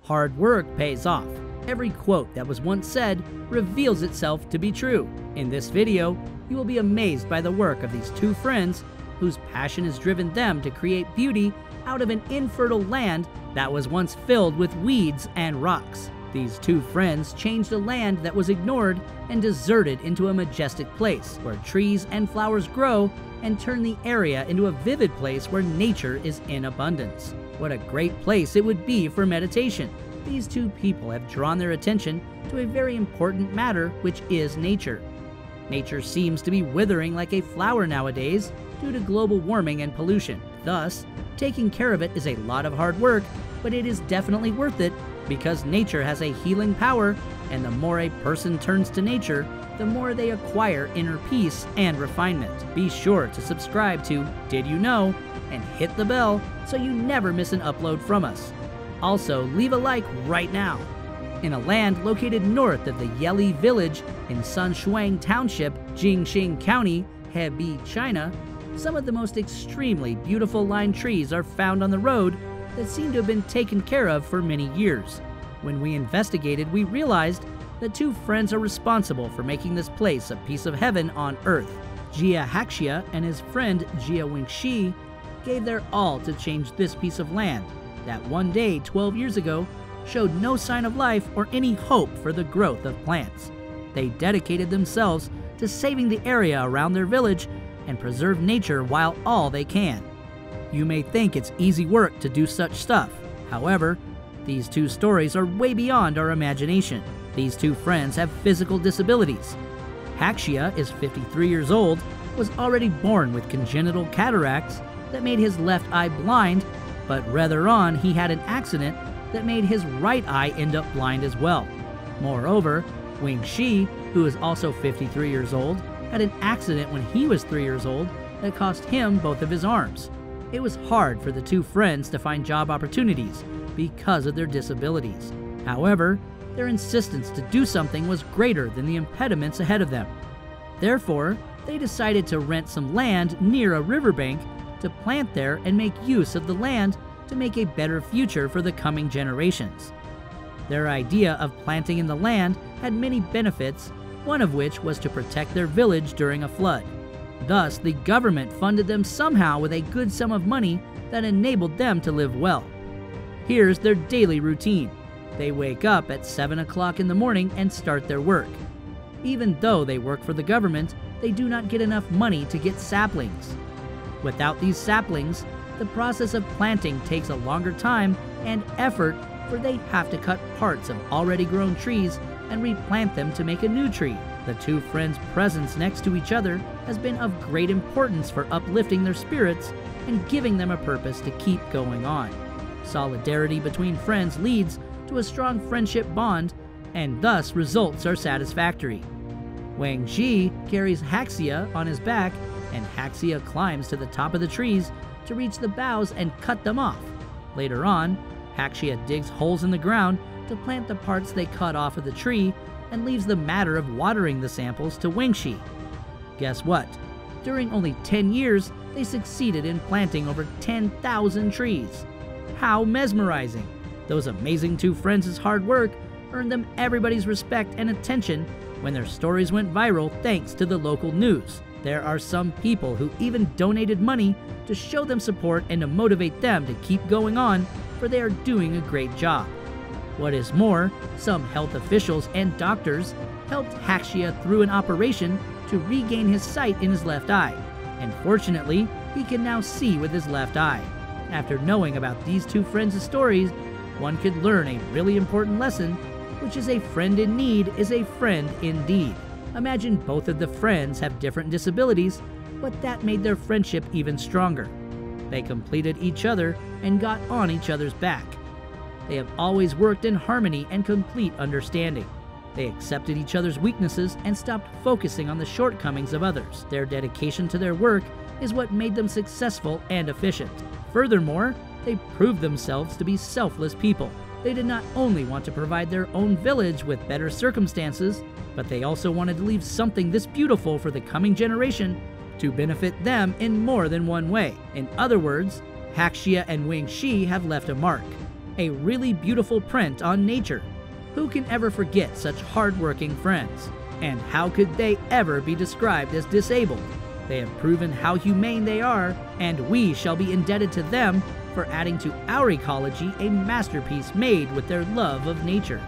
Hard work pays off. Every quote that was once said reveals itself to be true. In this video, you will be amazed by the work of these two friends whose passion has driven them to create beauty out of an infertile land that was once filled with weeds and rocks. These two friends changed a land that was ignored and deserted into a majestic place where trees and flowers grow and turn the area into a vivid place where nature is in abundance. What a great place it would be for meditation. These two people have drawn their attention to a very important matter, which is nature. Nature seems to be withering like a flower nowadays due to global warming and pollution. Thus, taking care of it is a lot of hard work, but it is definitely worth it because nature has a healing power, and the more a person turns to nature, the more they acquire inner peace and refinement. Be sure to subscribe to Did You Know and hit the bell so you never miss an upload from us. Also, leave a like right now. In a land located north of the Yeli Village in Sunzhuang Township, Jingxing County, Hebei, China, some of the most extremely beautiful lime trees are found on the road that seem to have been taken care of for many years. When we investigated, we realized that two friends are responsible for making this place a piece of heaven on earth. Jia Haixia and his friend Jia Wenqi gave their all to change this piece of land that one day 12 years ago showed no sign of life or any hope for the growth of plants. They dedicated themselves to saving the area around their village and preserve nature while all they can. You may think it's easy work to do such stuff. However, these two stories are way beyond our imagination. These two friends have physical disabilities. Haixia is 53 years old, was already born with congenital cataracts that made his left eye blind, but rather on he had an accident that made his right eye end up blind as well. Moreover, Wenqi, who is also 53 years old, had an accident when he was 3 years old that cost him both of his arms. It was hard for the two friends to find job opportunities because of their disabilities. However, their insistence to do something was greater than the impediments ahead of them. Therefore, they decided to rent some land near a riverbank to plant there and make use of the land to make a better future for the coming generations. Their idea of planting in the land had many benefits, one of which was to protect their village during a flood. Thus, the government funded them somehow with a good sum of money that enabled them to live well. Here's their daily routine. They wake up at 7 o'clock in the morning and start their work. Even though they work for the government, they do not get enough money to get saplings. Without these saplings, the process of planting takes a longer time and effort, for they have to cut parts of already grown trees and replant them to make a new tree. The two friends' presence next to each other has been of great importance for uplifting their spirits and giving them a purpose to keep going on. Solidarity between friends leads to a strong friendship bond, and thus results are satisfactory. Wenqi carries Haixia on his back, and Haixia climbs to the top of the trees to reach the boughs and cut them off. Later on, Haixia digs holes in the ground to plant the parts they cut off of the tree and leaves the matter of watering the samples to Wenqi. Guess what? During only 10 years, they succeeded in planting over 10,000 trees. How mesmerizing! Those amazing two friends' hard work earned them everybody's respect and attention when their stories went viral thanks to the local news. There are some people who even donated money to show them support and to motivate them to keep going on, for they are doing a great job. What is more, some health officials and doctors helped Haixia through an operation to regain his sight in his left eye, and fortunately, he can now see with his left eye. After knowing about these two friends' stories, one could learn a really important lesson, which is a friend in need is a friend indeed. Imagine both of the friends have different disabilities, but that made their friendship even stronger. They completed each other and got on each other's back. They have always worked in harmony and complete understanding. They accepted each other's weaknesses and stopped focusing on the shortcomings of others. Their dedication to their work is what made them successful and efficient. Furthermore, they proved themselves to be selfless people. They did not only want to provide their own village with better circumstances, but they also wanted to leave something this beautiful for the coming generation to benefit them in more than one way. In other words, Haixia and Wenqi have left a mark. A really beautiful print on nature. Who can ever forget such hardworking friends? And how could they ever be described as disabled? They have proven how humane they are, and we shall be indebted to them for adding to our ecology a masterpiece made with their love of nature.